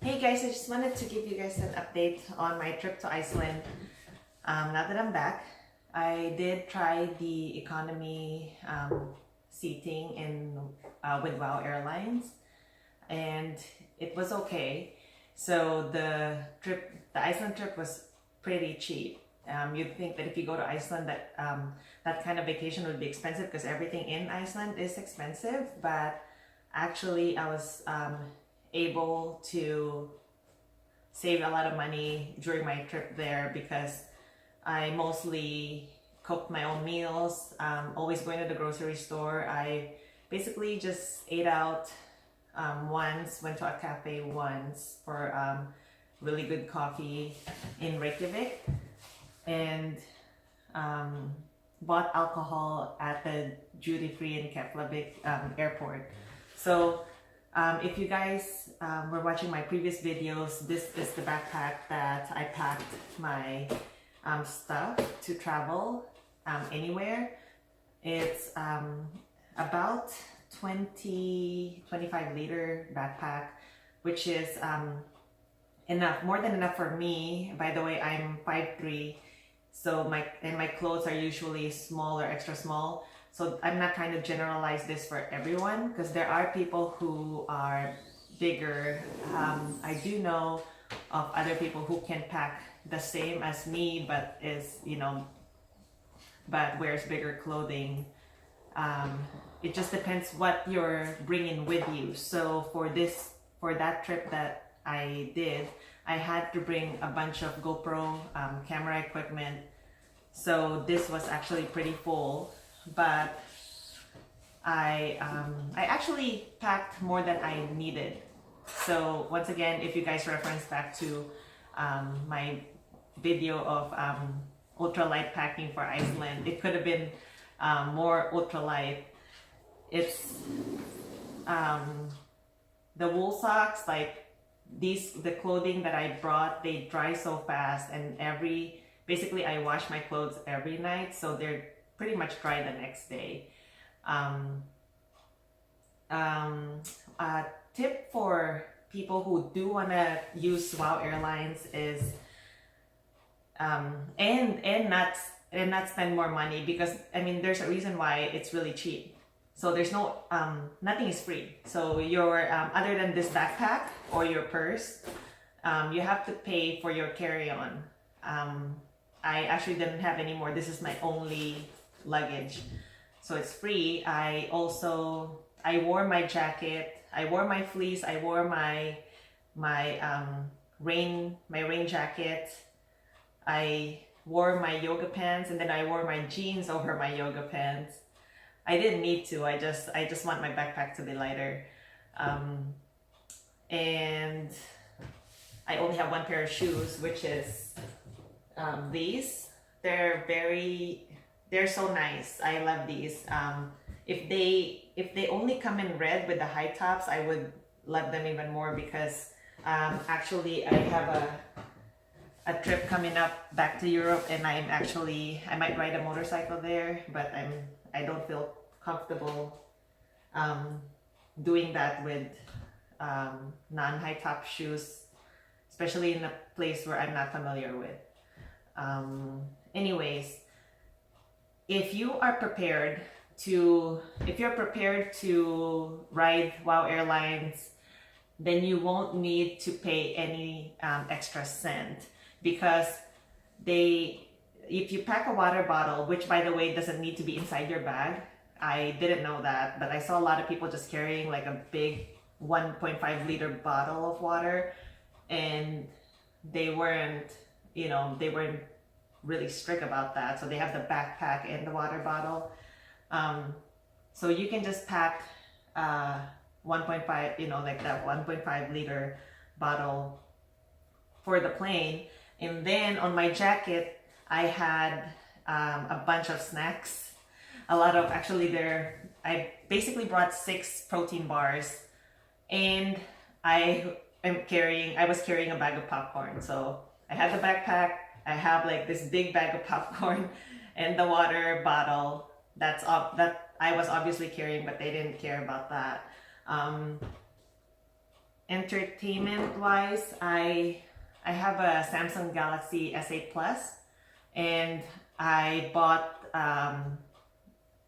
Hey guys, I just wanted to give you guys an update on my trip to Iceland. Now that I'm back, I did try the economy seating with WOW Airlines, and it was okay. So the Iceland trip was pretty cheap. You'd think that if you go to Iceland, that kind of vacation would be expensive because everything in Iceland is expensive. But actually, I was able to save a lot of money during my trip there because I mostly cooked my own meals. Always going to the grocery store. I basically just ate out once, went to a cafe once for really good coffee in Reykjavik, and bought alcohol at the duty-free in Keflavik airport. So if you guys were watching my previous videos, this is the backpack that I packed my stuff to travel anywhere. It's about 25 liter backpack, which is enough, more than enough for me. By the way, I'm 5'3", so my clothes are usually small or extra small. So I'm not trying to generalize this for everyone because there are people who are bigger. I do know of other people who can pack the same as me, but but wears bigger clothing. It just depends what you're bringing with you. So for that trip that I did, I had to bring a bunch of GoPro camera equipment. So this was actually pretty full. But I actually packed more than I needed. So once again, if you guys reference back to my video of ultralight packing for Iceland, it could have been more ultralight. It's the wool socks, like the clothing that I brought, they dry so fast, and basically I wash my clothes every night, so they're pretty much dry the next day. A tip for people who do want to use WOW Airlines is and not spend more money, because I mean there's a reason why it's really cheap. So there's no nothing is free. So your other than this backpack or your purse, you have to pay for your carry-on. I actually didn't have any more. This is my only luggage, so it's free. I wore my jacket, I wore my fleece, I wore my rain jacket, I wore my yoga pants, and then I wore my jeans over my yoga pants. I didn't need to. I just want my backpack to be lighter, and I only have one pair of shoes, which is these. They're so nice. I love these. If they only come in red with the high tops, I would love them even more, because actually I have a trip coming up back to Europe, and I might ride a motorcycle there, but I don't feel comfortable doing that with non-high top shoes, especially in a place where I'm not familiar with. Anyways, if you're prepared to ride WOW Airlines, then you won't need to pay any extra cent, because if you pack a water bottle, which by the way doesn't need to be inside your bag, I didn't know that, but I saw a lot of people just carrying like a big 1.5 liter bottle of water, and they weren't really strict about that. So they have the backpack and the water bottle. So you can just pack 1.5, like that 1.5 liter bottle for the plane. And then on my jacket, I had a bunch of snacks. I basically brought 6 protein bars, and I was carrying a bag of popcorn. So I had the backpack, I have like this big bag of popcorn, and the water bottle that I was obviously carrying, but they didn't care about that. entertainment wise, I have a Samsung Galaxy S8 Plus, and I bought an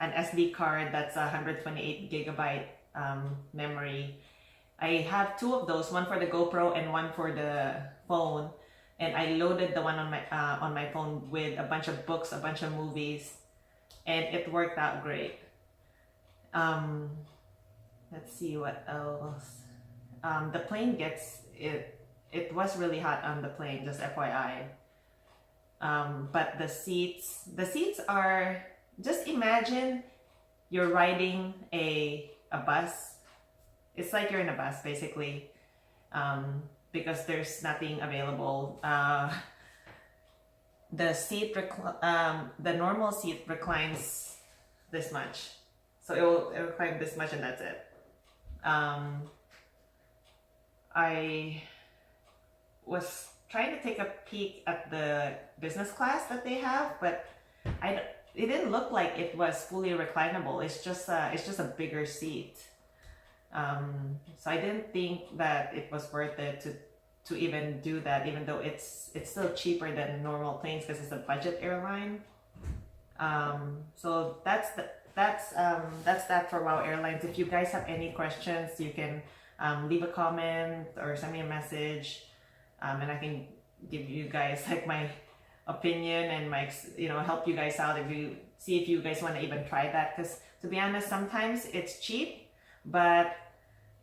SD card that's 128 gigabyte memory. I have two of those, one for the GoPro and one for the phone, and I loaded the one on my phone with a bunch of books, a bunch of movies, and it worked out great. Let's see what else. The plane gets it. It was really hot on the plane, just FYI. But the seats are, just imagine you're riding a bus. It's like you're in a bus basically, because there's nothing available. The normal seat reclines this much, so it'll recline this much, and that's it. I was trying to take a peek at the business class that they have, but it didn't look like it was fully reclinable. It's just a bigger seat. So I didn't think that it was worth it to even do that, even though it's still cheaper than normal planes because it's a budget airline. So that's that for WOW Airlines. If you guys have any questions, you can leave a comment or send me a message, and I can give you guys like my opinion and my help you guys out if you guys want to even try that. Because to be honest, sometimes it's cheap, but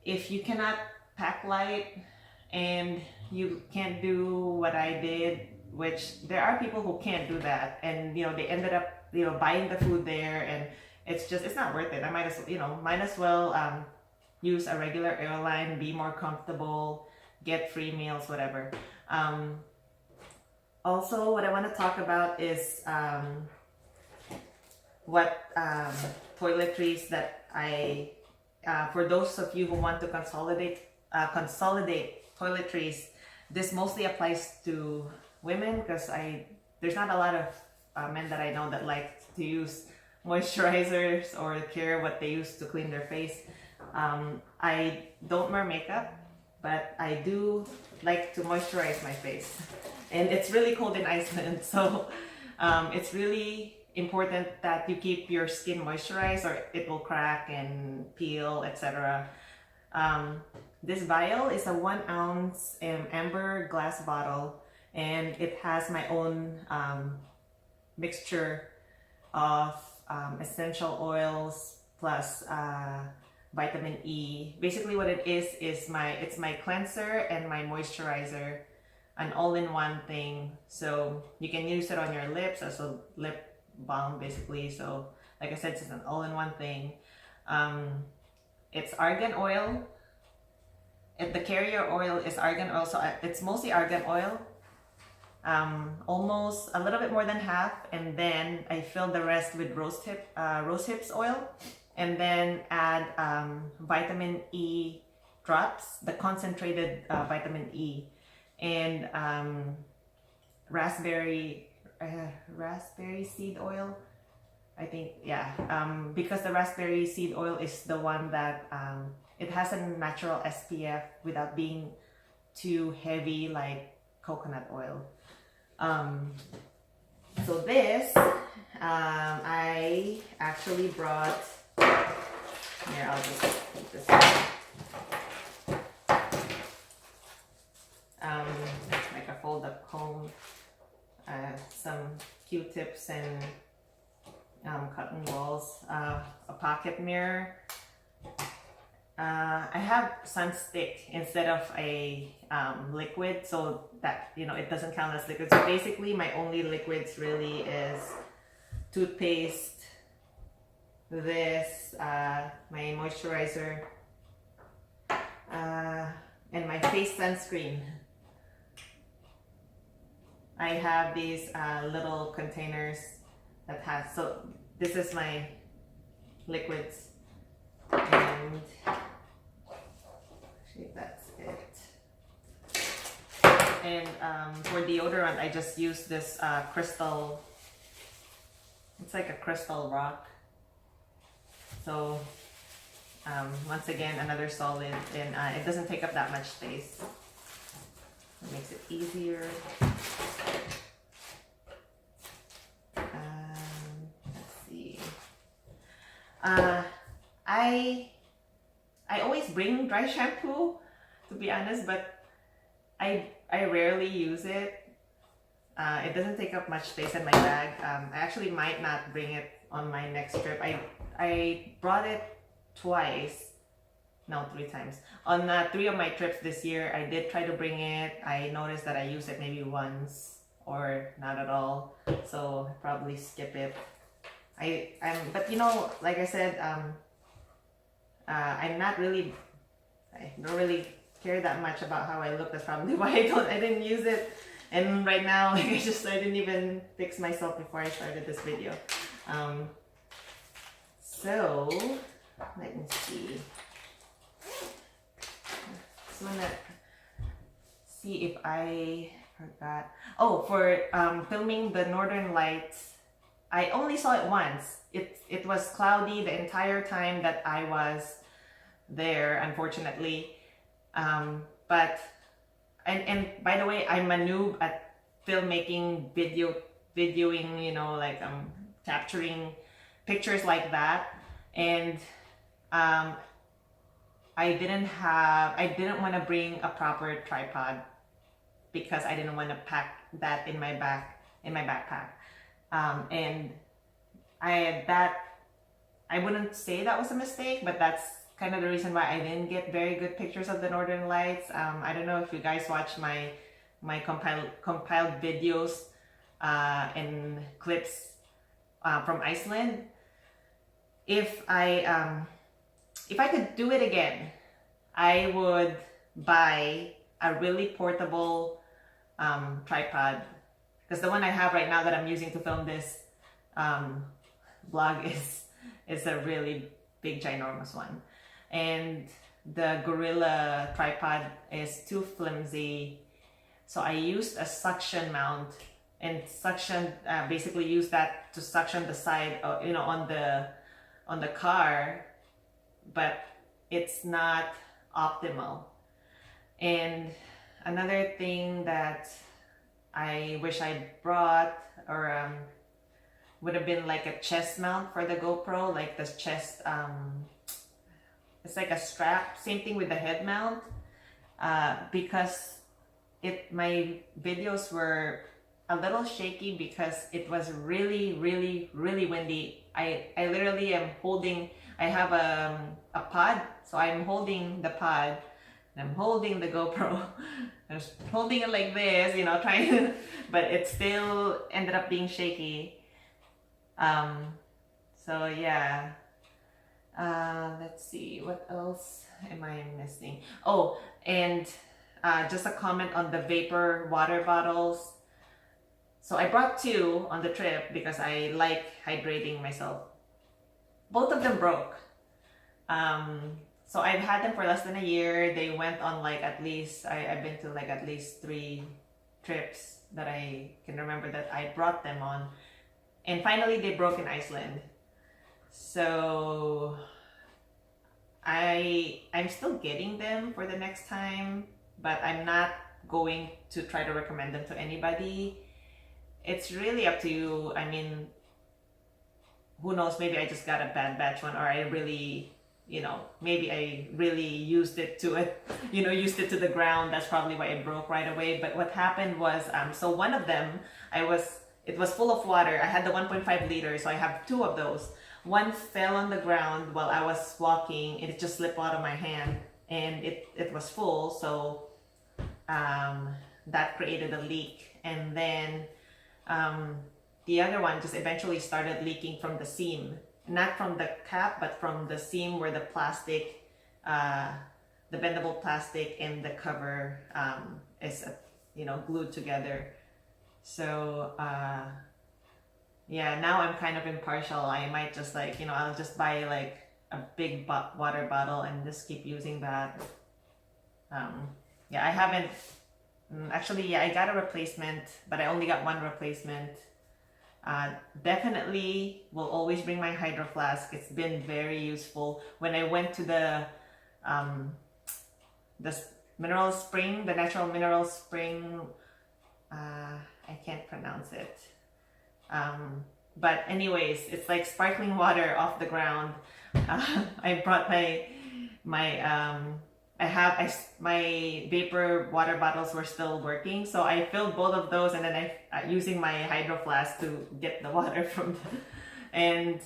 if you cannot pack light and you can't do what I did, which there are people who can't do that, and they ended up buying the food there, and it's not worth it. I might as well use a regular airline, be more comfortable, get free meals, whatever. Also, what I want to talk about is what toiletries that I for those of you who want to consolidate toiletries. This mostly applies to women because there's not a lot of men that I know that like to use moisturizers or care what they use to clean their face. I don't wear makeup, but I do like to moisturize my face, and it's really cold in Iceland, so it's really important that you keep your skin moisturized or it will crack and peel, etc. This vial is a 1 ounce amber glass bottle, and it has my own mixture of essential oils plus vitamin E. Basically what it is it's my cleanser and my moisturizer, an all-in-one thing. So you can use it on your lips as a lip balm basically. So like I said, it's an all-in-one thing. It's argan oil. The carrier oil is argan oil, so it's mostly argan oil. Almost a little bit more than half, and then I fill the rest with rose hips oil, and then add vitamin E drops, the concentrated vitamin E, and raspberry seed oil, I think. Yeah, because the raspberry seed oil is the one that it has a natural SPF without being too heavy like coconut oil. So this, I actually brought, here, I'll just put this like a fold-up comb, some Q-tips and cotton balls, a pocket mirror. I have sunstick instead of a liquid, so that it doesn't count as liquid. So basically my only liquids really is toothpaste, this, my moisturizer, and my face sunscreen. I have these little containers that has, so this is my liquids, and actually that's it. And for deodorant, I just use this crystal, it's like a crystal rock. So Once again, another solid, and it doesn't take up that much space. It makes it easier. Let's see. I always bring dry shampoo, to be honest, but I rarely use it. It doesn't take up much space in my bag. I actually might not bring it on my next trip. I brought it twice, no, 3 times. On 3 of my trips this year, I did try to bring it. I noticed that I use it maybe once or not at all, so I'll probably skip it. But you know, like I said, I don't really care that much about how I look. That's probably why I didn't use it. And right now, like I didn't even fix myself before I started this video. So let me see. Just wanna see if I forgot. Oh, for filming the Northern Lights, I only saw it once. It was cloudy the entire time that I was there, unfortunately. But by the way, I'm a noob at filmmaking, videoing, you know, like capturing pictures like that. And I didn't want to bring a proper tripod because I didn't want to pack that in my backpack. And I wouldn't say that was a mistake, but that's kind of the reason why I didn't get very good pictures of the Northern Lights. I don't know if you guys watch my compiled videos and clips from Iceland. If I could do it again, I would buy a really portable tripod, because the one I have right now that I'm using to film this vlog is a really big, ginormous one. And the Gorilla tripod is too flimsy, so I used a suction mount, and basically use that to suction the side, you know, on the car, but it's not optimal. And another thing that I wish I brought, or would have been like a chest mount for the GoPro, like this chest, it's like a strap, same thing with the head mount, because my videos were a little shaky because it was really, really, really windy. I literally am holding, I have a pod, so I'm holding the pod, and I'm holding the GoPro. I was holding it like this, you know, trying to, but it still ended up being shaky. So yeah. Let's see, what else am I missing? Oh, and just a comment on the vapor water bottles. So I brought 2 on the trip because I like hydrating myself. Both of them broke. So I've had them for less than a year. They went on like at least, I've been to like at least 3 trips that I can remember that I brought them on. And finally they broke in Iceland. So I'm still getting them for the next time, but I'm not going to try to recommend them to anybody. It's really up to you. I mean, who knows, maybe I just got a bad batch one, or I really, you know, maybe I really used it to the ground. That's probably why it broke right away. But what happened was, so one of them, it was full of water. I had the 1.5 liter, so I have 2 of those. One fell on the ground while I was walking. It just slipped out of my hand, and it was full, so that created a leak. And then the other one just eventually started leaking from the seam, not from the cap, but from the seam where the plastic, the bendable plastic and the cover is, you know, glued together. So yeah, now I'm kind of impartial. I might just like, you know, I'll just buy like a big water bottle and just keep using that. Yeah, I haven't, actually, yeah, I got a replacement, but I only got 1 replacement. Definitely will always bring my hydro flask. It's been very useful. When I went to um, the mineral spring, the natural mineral spring, I can't pronounce it. But anyways, it's like sparkling water off the ground. I brought my vapor water bottles were still working, so I filled both of those, and then using my hydro flask to get the water from and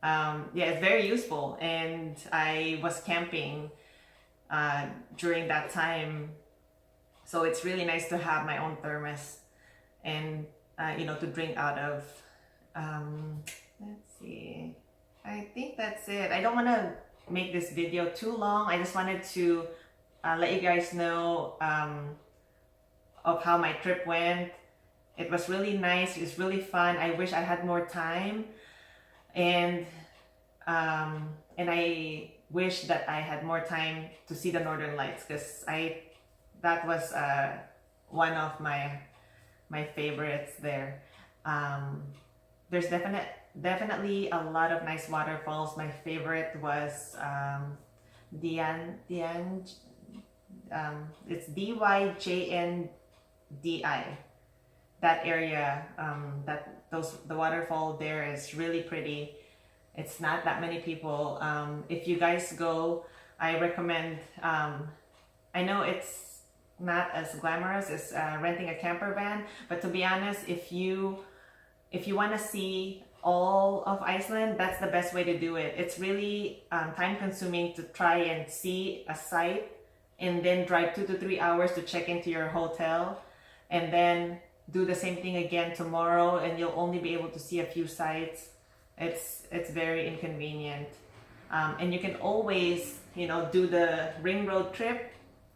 yeah, it's very useful. And I was camping during that time, so it's really nice to have my own thermos and to drink out of. Let's see, I think that's it. I don't want to make this video too long. I just wanted to let you guys know of how my trip went. It was really nice. It was really fun. I wish I had more time, and I wish that I had more time to see the Northern Lights, because that was one of my favorites there. There's definitely a lot of nice waterfalls. My favorite was it's Dyjndi. That area, the waterfall there is really pretty. It's not that many people. If you guys go, I recommend. I know it's not as glamorous as renting a camper van, but to be honest, if you want to see all of Iceland, that's the best way to do it. It's really time consuming to try and see a site and then drive 2 to 3 hours to check into your hotel, and then do the same thing again tomorrow, and you'll only be able to see a few sites. It's very inconvenient. And you can always do the ring road trip,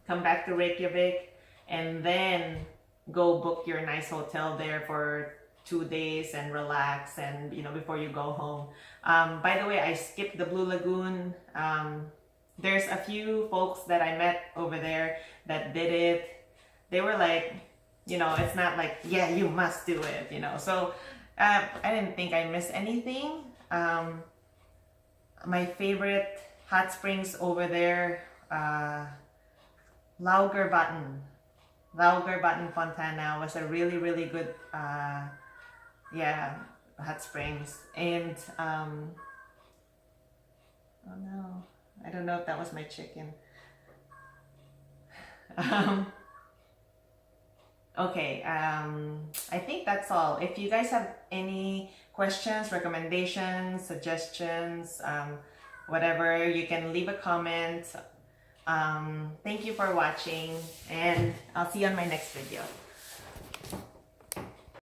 come back to Reykjavik, and then go book your nice hotel there for 2 days and relax, and before you go home. By the way, I skipped the Blue Lagoon. There's a few folks that I met over there that did it. They were like, it's not like, yeah, you must do it, so I didn't think I missed anything. My favorite hot springs over there, Laugervatn Fontana was a really, really good hot springs. And oh no, I don't know if that was my chicken. Okay, I think that's all. If you guys have any questions, recommendations, suggestions, whatever, you can leave a comment. Thank you for watching, and I'll see you on my next video.